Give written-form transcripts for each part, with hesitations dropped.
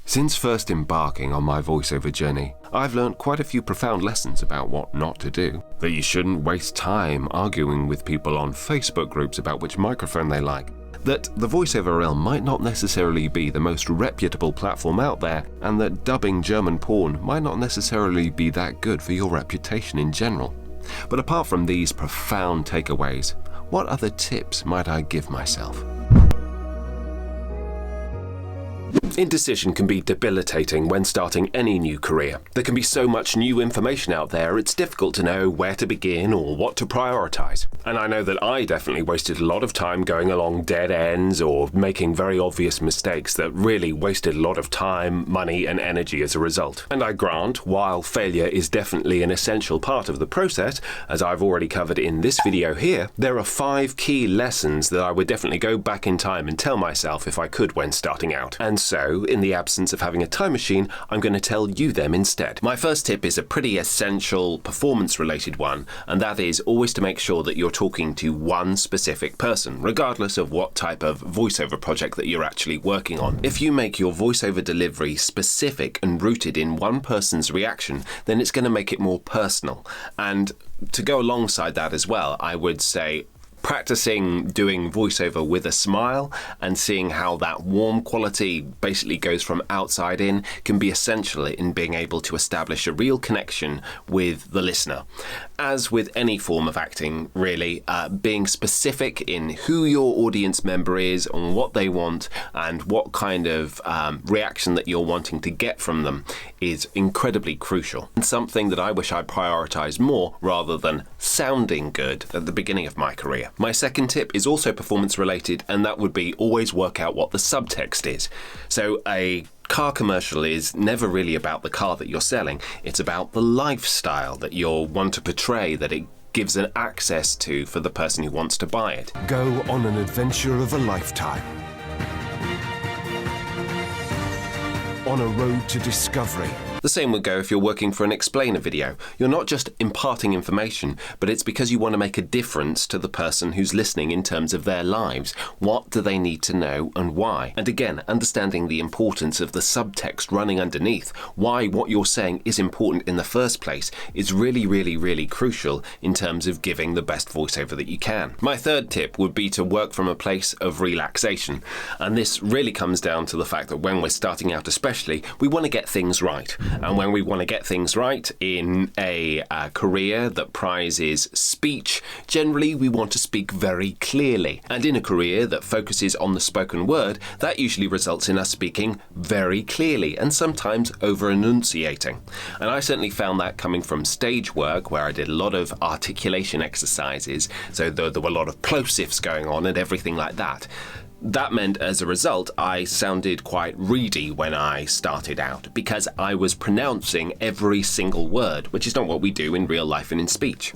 Since first embarking on my voiceover journey, I've learned quite a few profound lessons about what not to do. That you shouldn't waste time arguing with people on Facebook groups about which microphone they like. That the voiceover realm might not necessarily be the most reputable platform out there, and that dubbing German porn might not necessarily be that good for your reputation in general. But apart from these profound takeaways, what other tips might I give myself? Indecision can be debilitating when starting any new career. There can be so much new information out there, it's difficult to know where to begin or what to prioritize. And I know that I definitely wasted a lot of time going along dead ends or making very obvious mistakes that really wasted a lot of time, money, and energy as a result. And I grant, while failure is definitely an essential part of the process, as I've already covered in this video here, there are 5 key lessons that I would definitely go back in time and tell myself if I could when starting out. And so, in the absence of having a time machine, I'm going to tell you them instead. My first tip is a pretty essential performance-related one, and that is always to make sure that you're talking to one specific person, regardless of what type of voiceover project that you're actually working on. If you make your voiceover delivery specific and rooted in one person's reaction, then it's going to make it more personal. And to go alongside that as well, I would say practicing doing voiceover with a smile and seeing how that warm quality basically goes from outside in can be essential in being able to establish a real connection with the listener. As with any form of acting, really, being specific in who your audience member is and what they want and what kind of reaction that you're wanting to get from them is incredibly crucial, and something that I wish I prioritized more rather than sounding good at the beginning of my career. My second tip is also performance related, and that would be always work out what the subtext is. So a car commercial is never really about the car that you're selling, it's about the lifestyle that you'll want to portray, that it gives an access to for the person who wants to buy it. Go on an adventure of a lifetime. On a road to discovery. The same would go if you're working for an explainer video. You're not just imparting information, but it's because you want to make a difference to the person who's listening in terms of their lives. What do they need to know and why? And again, understanding the importance of the subtext running underneath, why what you're saying is important in the first place, is really crucial in terms of giving the best voiceover that you can. My third tip would be to work from a place of relaxation. And this really comes down to the fact that when we're starting out especially, we want to get things right. And when we want to get things right in a career that prizes speech, generally we want to speak very clearly. And in a career that focuses on the spoken word, that usually results in us speaking very clearly and sometimes over-enunciating. And I certainly found that coming from stage work, where I did a lot of articulation exercises, so there were a lot of plosives going on and everything like that. That meant, as a result, I sounded quite reedy when I started out, because I was pronouncing every single word, which is not what we do in real life and in speech.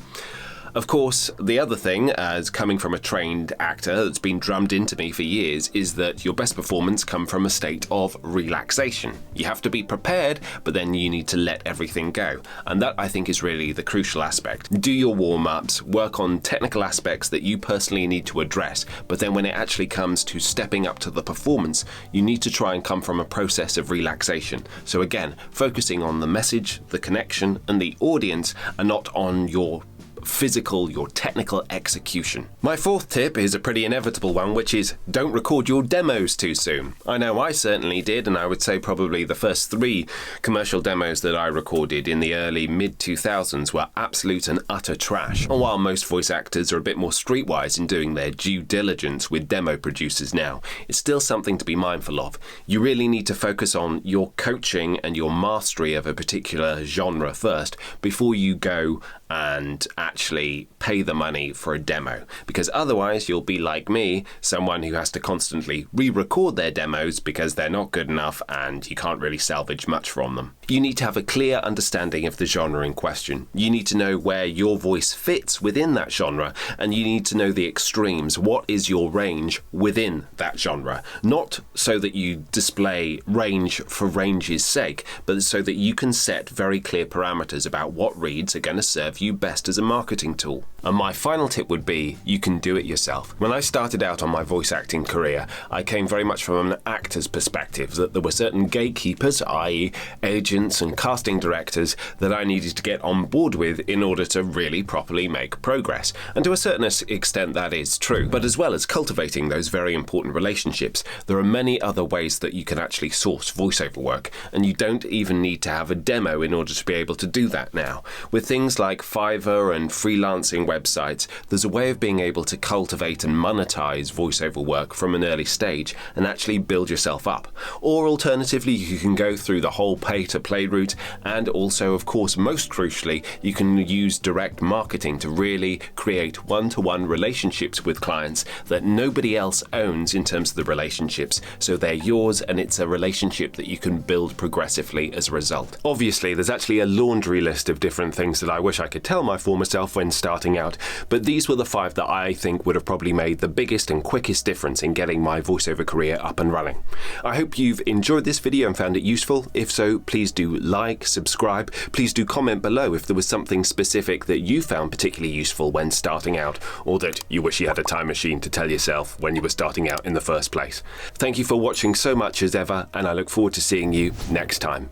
Of course, the other thing, as coming from a trained actor that's been drummed into me for years, is that your best performance comes from a state of relaxation. You have to be prepared, but then you need to let everything go. And that, I think, is really the crucial aspect. Do your warm-ups, work on technical aspects that you personally need to address, but then when it actually comes to stepping up to the performance, you need to try and come from a process of relaxation. So again, focusing on the message, the connection, and the audience, and not on your physical, your technical execution. My fourth tip is a pretty inevitable one, which is don't record your demos too soon. I know I certainly did, and I would say probably the first 3 commercial demos that I recorded in the early mid-2000s were absolute and utter trash. And while most voice actors are a bit more streetwise in doing their due diligence with demo producers now, it's still something to be mindful of. You really need to focus on your coaching and your mastery of a particular genre first before you go and actually pay the money for a demo, because otherwise you'll be like me, someone who has to constantly re-record their demos because they're not good enough and you can't really salvage much from them. You need to have a clear understanding of the genre in question. You need to know where your voice fits within that genre, and you need to know the extremes. What is your range within that genre? Not so that you display range for range's sake, but so that you can set very clear parameters about what reads are going to serve you best as a marketing tool. And my final tip would be, you can do it yourself. When I started out on my voice acting career, I came very much from an actor's perspective, that there were certain gatekeepers, i.e. agents and casting directors, that I needed to get on board with in order to really properly make progress. And to a certain extent that is true. But as well as cultivating those very important relationships, there are many other ways that you can actually source voiceover work, and you don't even need to have a demo in order to be able to do that now. With things like Fiverr and freelancing websites, there's a way of being able to cultivate and monetize voiceover work from an early stage and actually build yourself up. Or alternatively, you can go through the whole pay-to-play route, and also, of course, most crucially, you can use direct marketing to really create one-to-one relationships with clients that nobody else owns in terms of the relationships, so they're yours, and it's a relationship that you can build progressively as a result. Obviously, there's actually a laundry list of different things that I wish I could tell my former self when starting out, but these were the 5 that I think would have probably made the biggest and quickest difference in getting my voiceover career up and running. I hope you've enjoyed this video and found it useful. If so, please do like, subscribe, please do comment below if there was something specific that you found particularly useful when starting out, or that you wish you had a time machine to tell yourself when you were starting out in the first place. Thank you for watching so much as ever, and I look forward to seeing you next time.